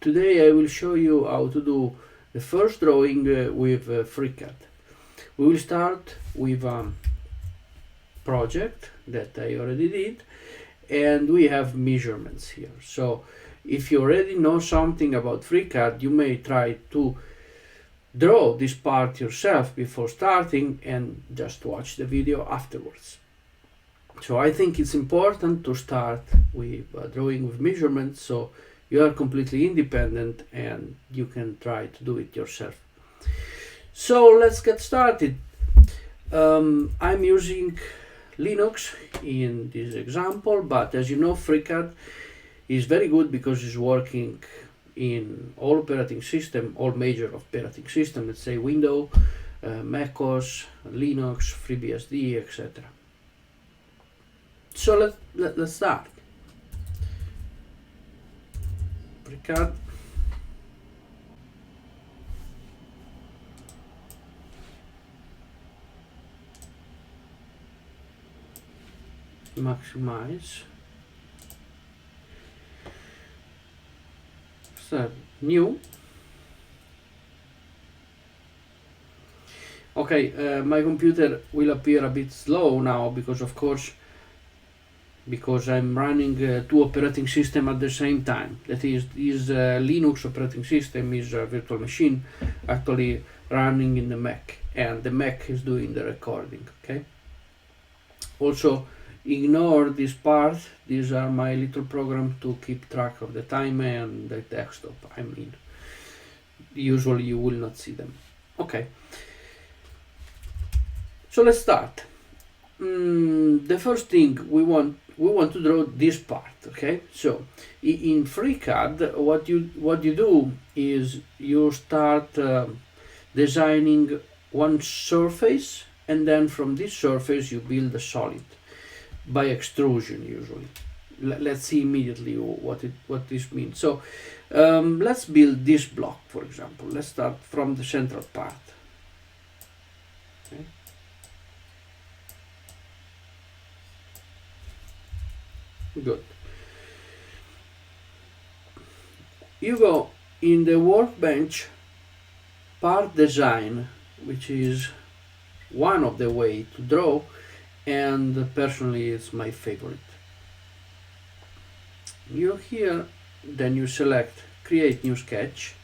Today I will show you how to do the first drawing with FreeCAD. We will start with a project that I already did, and we have measurements here. So if you already know something about FreeCAD, you may try to draw this part yourself before starting and just watch the video afterwards. So I think it's important to start with drawing with measurements, so you are completely independent and you can try to do it yourself. So let's get started. I'm using Linux in this example, but as you know, FreeCAD is very good because it's working in all operating system, all major operating system, let's say Windows, macOS, Linux, FreeBSD, etc. So let's start. FreeCAD. Maximize. Start new. Okay, my computer will appear a bit slow now because I'm running two operating systems at the same time. That is, this Linux operating system is a virtual machine actually running in the Mac, and the Mac is doing the recording. Okay. Also, ignore this part. These are my little program to keep track of the time and the desktop. I mean, usually you will not see them. Okay. So let's start. The first thing we want to draw this part. Okay. So in FreeCAD, what you do is you start designing one surface, and then from this surface you build a solid by extrusion usually. Let's see immediately what this means. So let's build this block, for example. Let's start from the central part. Okay. Good. You go in the workbench, PartDesign, which is one of the way to draw, and personally it's my favorite. You here, then you select create new sketch.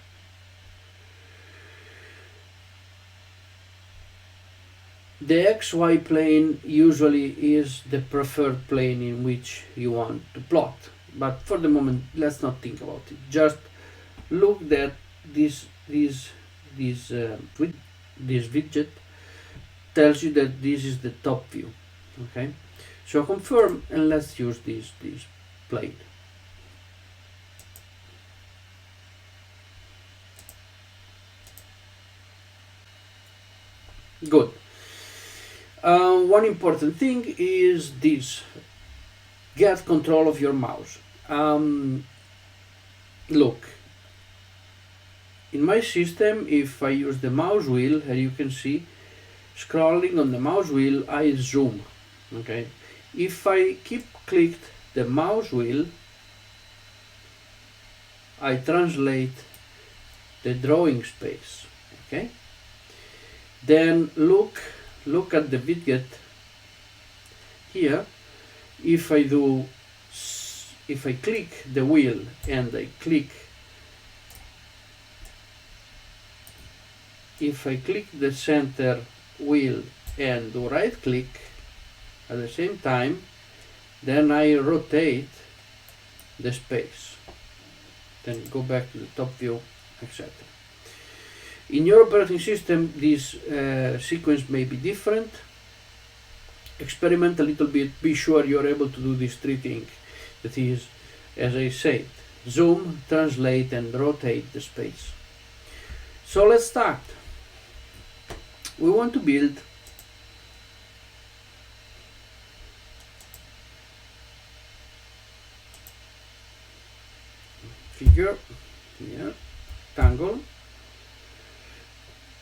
The XY plane usually is the preferred plane in which you want to plot, but for the moment let's not think about it. Just look that this widget tells you that this is the top view. Okay, so confirm, and let's use this plane. Good. One important thing is this: get control of your mouse. Look, in my system, if I use the mouse wheel, as you can see, scrolling on the mouse wheel, I zoom. Okay, if I keep clicked the mouse wheel, I translate the drawing space. Okay, then look at the widget here. If I click the wheel and if I click the center wheel and do right click at the same time, then I rotate the space, then go back to the top view, etc. In your operating system, this sequence may be different. Experiment a little bit, be sure you're able to do these three things. That is, as I said, zoom, translate, and rotate the space. So let's start. We want to build figure here, rectangle.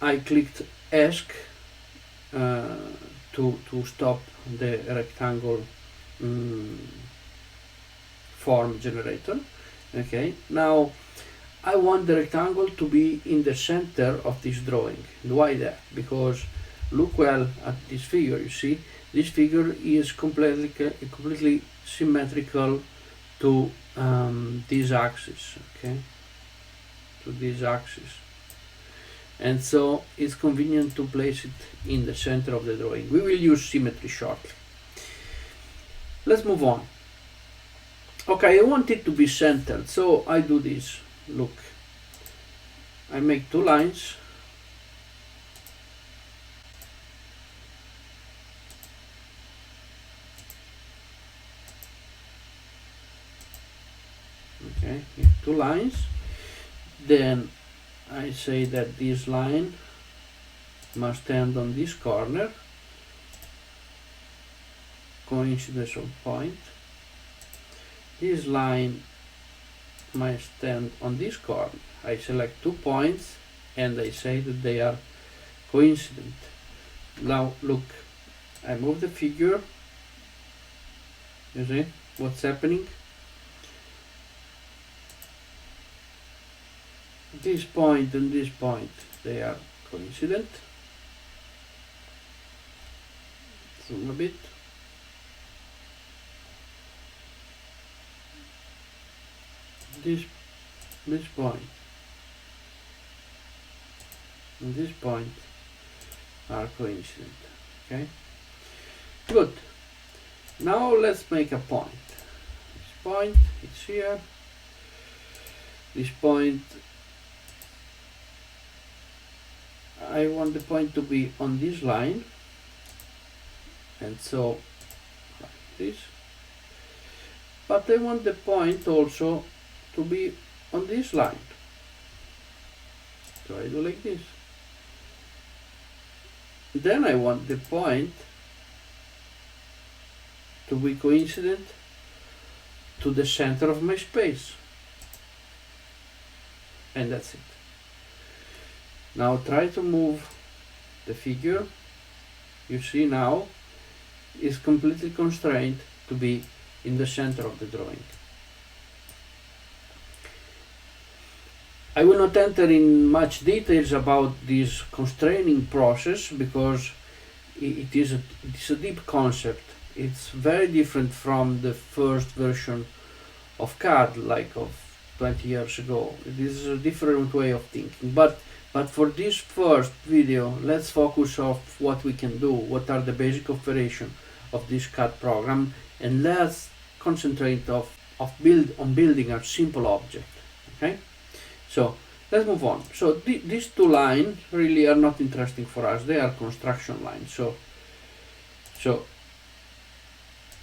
I clicked ask to stop the rectangle form generator. Okay, now I want the rectangle to be in the center of this drawing. Why that? Because look well at this figure. You see, this figure is completely symmetrical to this axis. Okay, to this axis, and so it's convenient to place it in the center of the drawing. We will use symmetry shortly. Let's move on. Okay, I want it to be centered, so I do this. Look, I make two lines. Okay, two lines. Then I say that this line must end on this corner, coincidence of point. This line must stand on this corner. I select 2 points and I say that they are coincident. Now look, I move the figure. You see what's happening? This point and this point, they are coincident. Zoom a bit. This point and this point are coincident. Okay, good. Now let's make a point. This point is here. This point, I want the point to be on this line, and so like this. But I want the point also to be on this line. So I do like this. Then I want the point to be coincident to the center of my space. And that's it. Now try to move the figure. You see now is completely constrained to be in the center of the drawing. I will not enter in much details about this constraining process because it's a deep concept. It's very different from the first version of CAD, like of 20 years ago. It is a different way of thinking. But for this first video, let's focus on what we can do, what are the basic operations of this CAD program, and let's concentrate on building a simple object. Okay. So let's move on. So these two lines really are not interesting for us. They are construction lines. So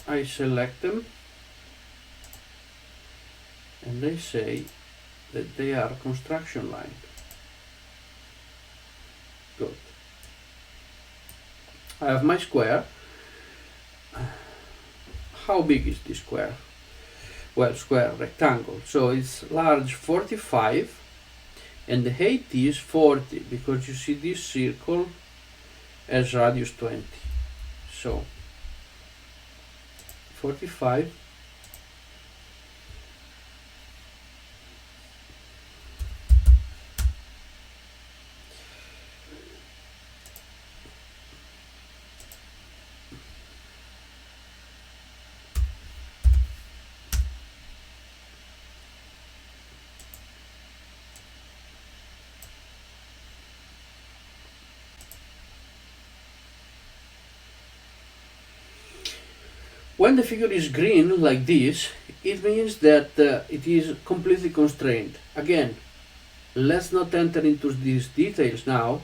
I select them and I say that they are construction line. Good. I have my square. How big is this square? Well, square, rectangle. So it's large 45 and the height is 40 because you see this circle has radius 20. So 45 When the figure is green like this, it means that it is completely constrained. Again, let's not enter into these details now.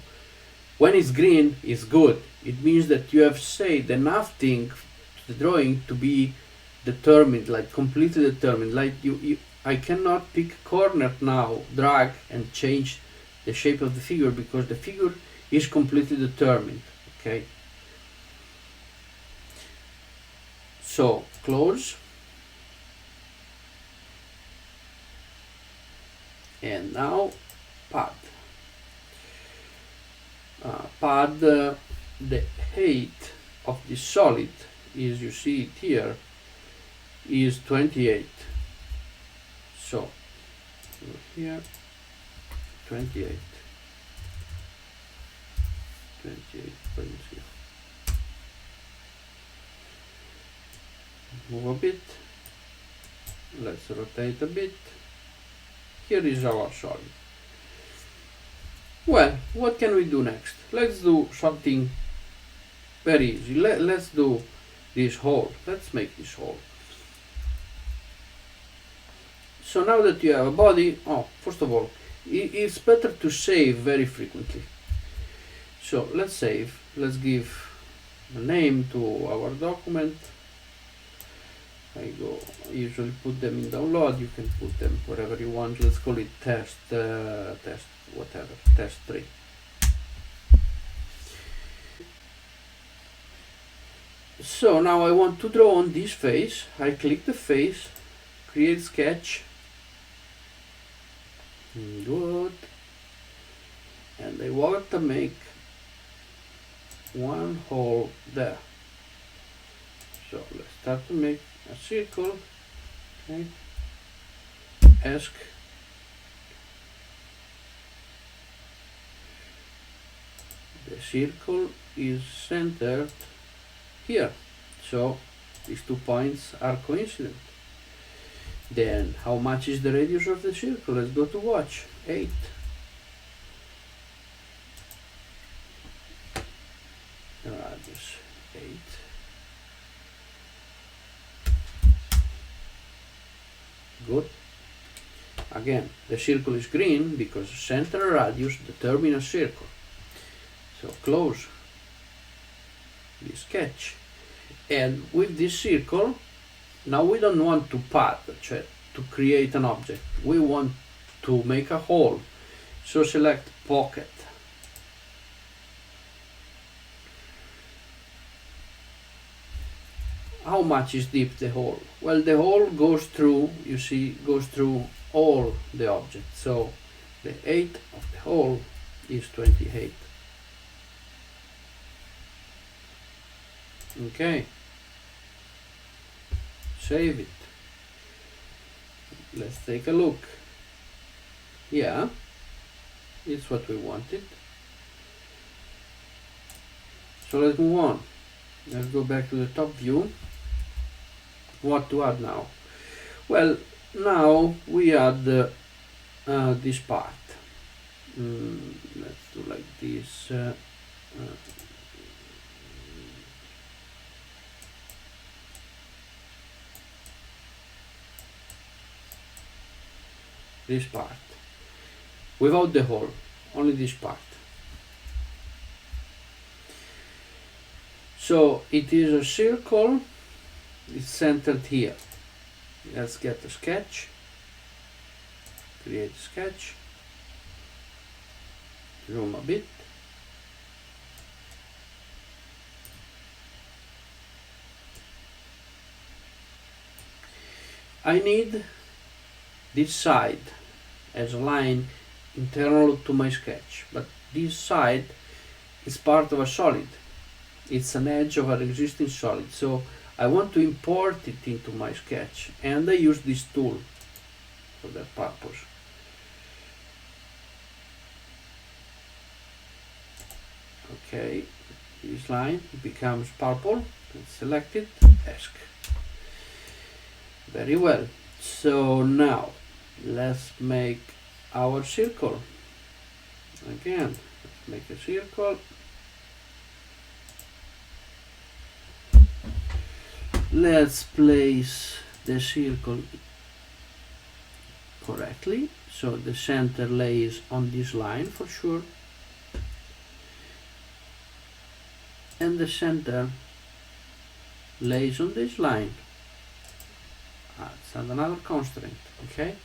When it's green, it's good. It means that you have said enough thing to the drawing to be determined, like completely determined. Like I cannot pick a corner now, drag and change the shape of the figure because the figure is completely determined. Okay. So close, and now pad. The height of the solid is, you see it here, is 28. So here 28. 28.0. Move a bit. Let's rotate a bit. Here is our solid. Well, what can we do next? Let's do something very easy. Let's do this hole. Let's make this hole. So now that you have a body, first of all, it's better to save very frequently. So let's save. Let's give a name to our document. I usually put them in download. You can put them wherever you want. Let's call it test 3. So now I want to draw on this face. I click the face, create sketch, good, and I want to make one hole there. So let's start to make a circle. Okay. Ask the circle is centered here, so these 2 points are coincident. Then how much is the radius of the circle? Let's go to watch. 8. Radius 8. Good. Again, the circle is green because center radius determines a circle. So close the sketch. And with this circle, now we don't want to path, to create an object. We want to make a hole. So select pocket. How much is deep the hole? Well, the hole goes through, you see, goes through all the objects. So the 8 of the hole is 28. Okay. Save it. Let's take a look. Yeah, it's what we wanted. So let's move on. Let's go back to the top view. What to add now? Well, now we add this part. Let's do like this. This part, without the hole, only this part. So it is a circle, it's centered here. Let's get a sketch, create a sketch, zoom a bit. I need this side as a line internal to my sketch, but this side is part of a solid. It's an edge of an existing solid, so I want to import it into my sketch, and I use this tool for that purpose. Okay, this line becomes purple. Let's select it, ask. Very well. So now let's make our circle. Again, let's make a circle. Let's place the circle correctly, so the center lays on this line for sure, and the center lays on this line. Let's add another constraint. Okay.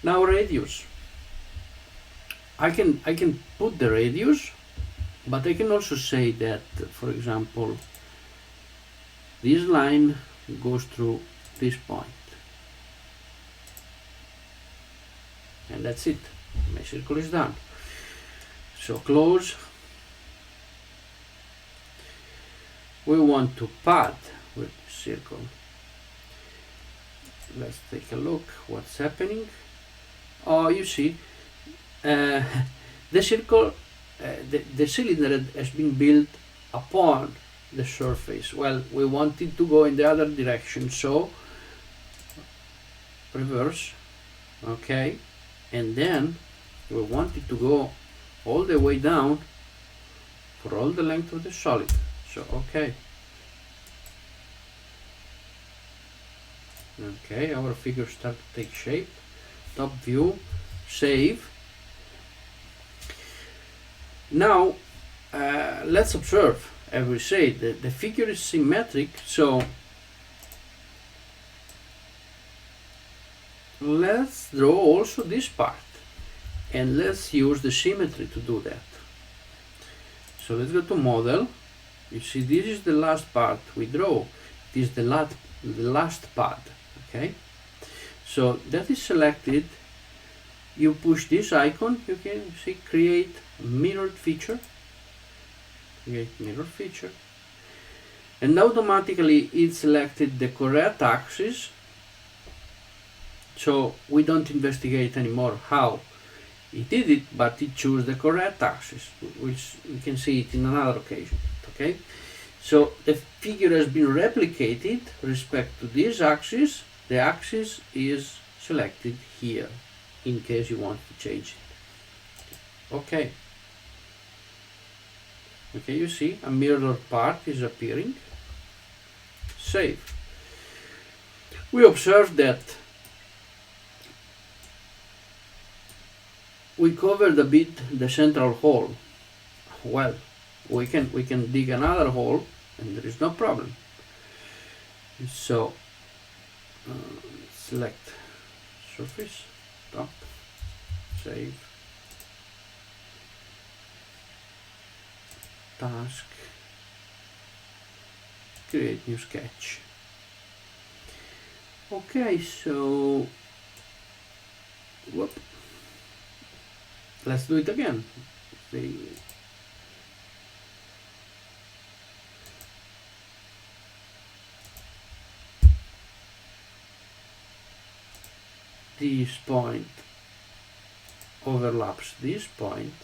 Now radius. I can put the radius, but I can also say that, for example, this line goes through this point, and that's it. My circle is done. So close. We want to pad with the circle. Let's take a look what's happening. Oh, you see, the circle, the cylinder has been built upon the surface. Well, we want it to go in the other direction, so reverse, okay, and then we want it to go all the way down for all the length of the solid. So okay, our figure starts to take shape. Top view, save. Now let's observe, as we say, the figure is symmetric, so let's draw also this part, and let's use the symmetry to do that. So let's go to model. You see, this is the last part we draw. It is the last pad, okay? So that is selected. You push this icon, you can see create mirrored feature. Create mirror feature. And automatically it selected the correct axis. So we don't investigate anymore how it did it, but it chose the correct axis, which we can see it in another occasion. Okay, so the figure has been replicated respect to this axis. The axis is selected here in case you want to change it. Okay, you see a mirrored part is appearing. Save. We observe that we covered a bit the central hole. Well, we can dig another hole and there is no problem. So select surface, top, save, task, create new sketch. Okay, so whoop. Let's do it again. This point overlaps this point,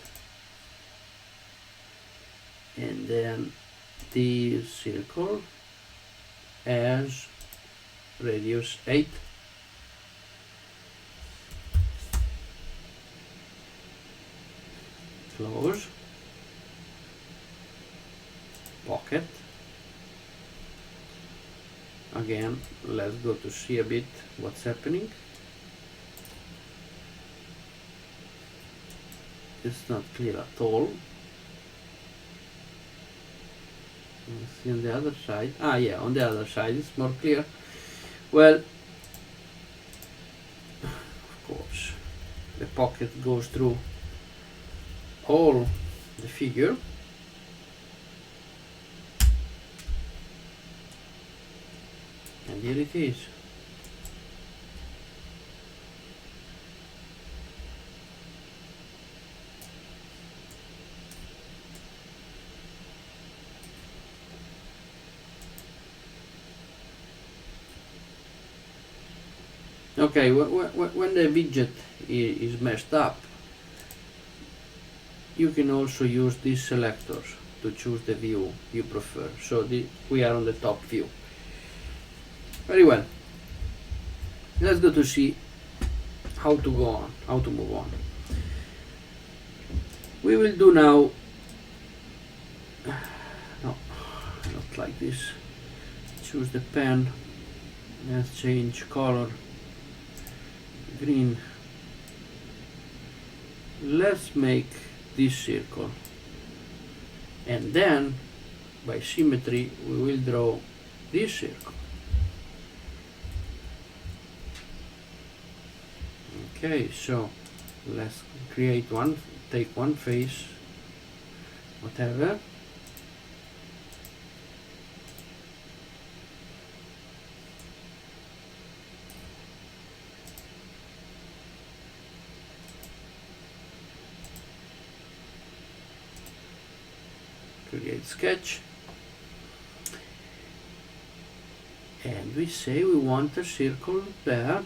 and then this circle has radius 8. Close, pocket. Again, let's go to see a bit what's happening. It's not clear at all. Let's see on the other side. Ah, yeah, on the other side it's more clear. Well, of course, the pocket goes through all the figure. And here it is. Okay, when the widget is messed up, you can also use these selectors to choose the view you prefer. So we are on the top view. Very well. Let's go to see how to go on, how to move on. We will do now, no, not like this. Choose the pen. Let's change color. Green. Let's make this circle, and then by symmetry we will draw this circle. Okay, so let's create one, take one face, whatever. Create sketch, and we say we want a circle there,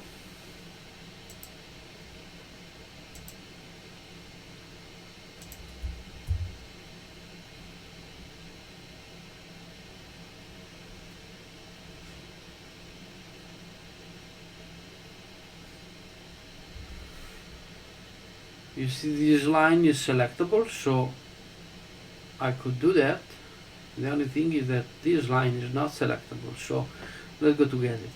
You see this line is selectable, so I could do that. The only thing is that this line is not selectable, so let's go to get it.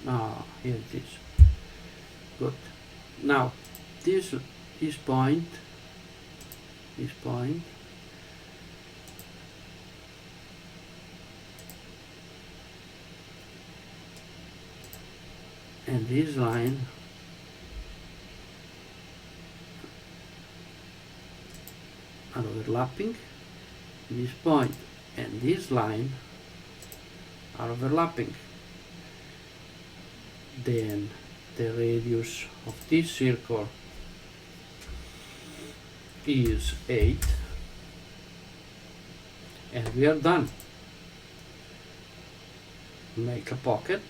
Ah, here it is. Good. Now this point, and this line are overlapping. This point and this line are overlapping. Then the radius of this circle is 8, and we are done. Make a pocket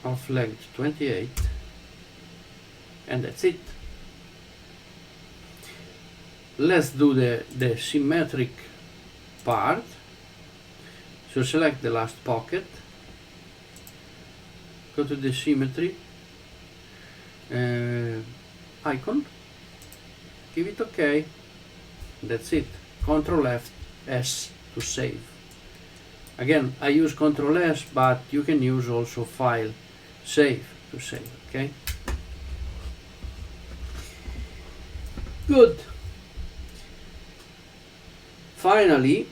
of length 28, and that's it. Let's do the symmetric part. So select the last pocket, go to the symmetry icon, give it OK. That's it. Ctrl S to save. Again, I use Ctrl S, but you can use also File Save to save. Okay. Good. Finally,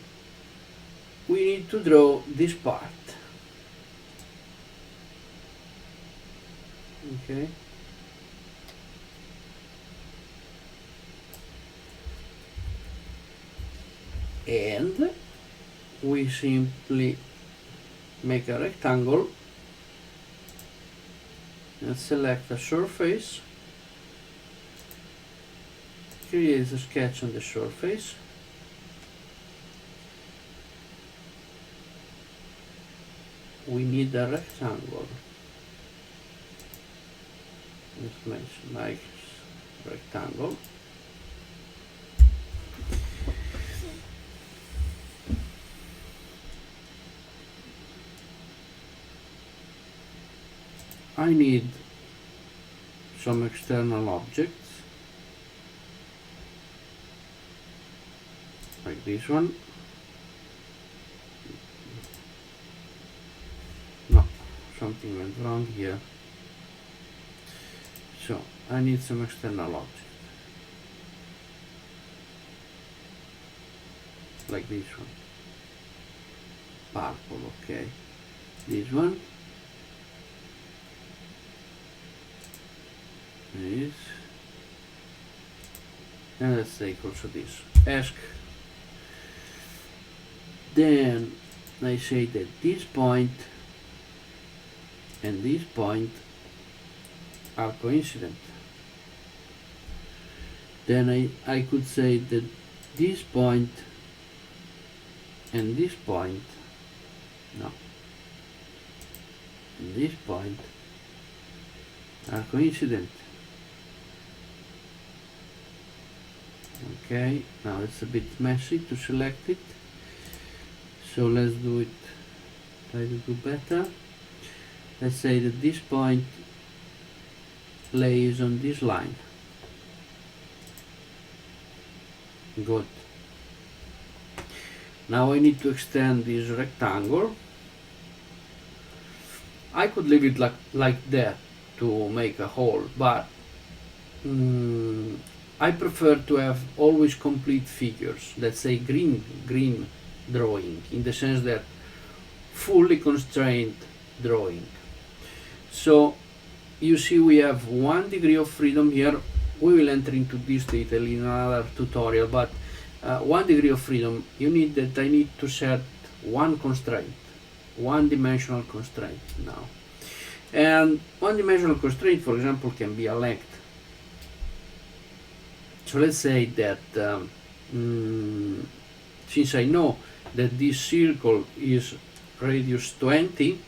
we need to draw this part. Okay. And we simply make a rectangle and select a surface, create a sketch on the surface, we need a rectangle. Let's make a nice rectangle. I need some external objects, like this one. No, something went wrong here. So I need some external object, like this one. Purple, okay. This one. This. And let's take also this. Ask. Then I say that this point and this point are coincident. Then I could say that this point and this point, no, and this point are coincident. Okay, now it's a bit messy to select it, so let's do it, try to do better. Let's say that this point lays on this line. Good. Now I need to extend this rectangle. I could leave it like that to make a hole, but I prefer to have always complete figures, let's say green drawing, in the sense that fully constrained drawing. So you see we have 1 degree of freedom here. We will enter into this detail in another tutorial, but 1 degree of freedom, I need to set one constraint, one dimensional constraint now. And one dimensional constraint, for example, can be a length. So let's say that since I know that this circle is radius 20,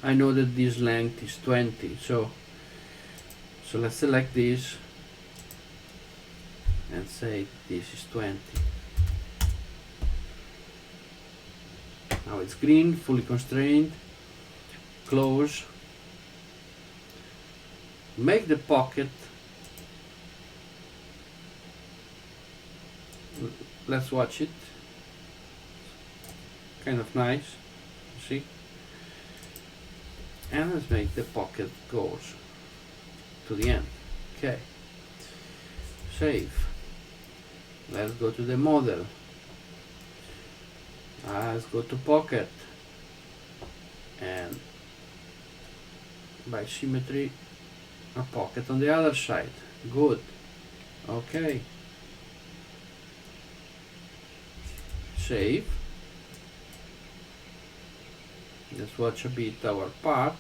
I know that this length is 20. So So let's select this and say this is 20. Now it's green, fully constrained. Close. Make the pocket. Let's watch it. Kind of nice, see? And let's make the pocket goes to the end. Okay. Save. Let's go to the model. Let's go to pocket, and by symmetry a pocket on the other side. Good. Okay. Save. Let's watch a bit our part.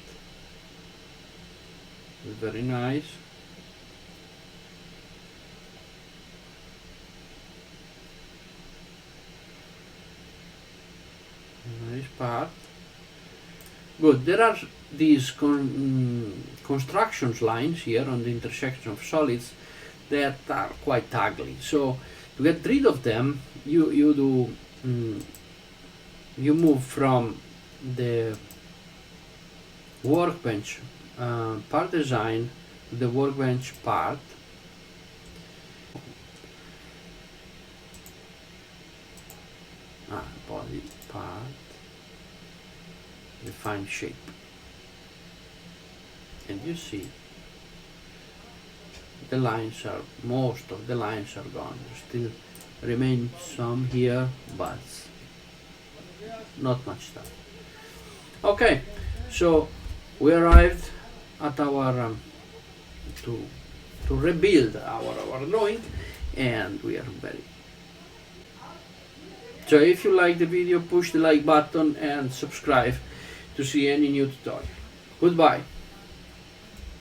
It's very nice. Nice part. Good. There are these constructions lines here on the intersection of solids that are quite ugly. So to get rid of them, you move from the workbench PartDesign to the workbench part. Body part, define shape, and you see the lines are, most of the lines are gone. There still remain some here, but not much stuff. Okay, so we arrived at our to rebuild our drawing, and we are very. So if you like the video, push the like button and subscribe to see any new tutorial. Goodbye.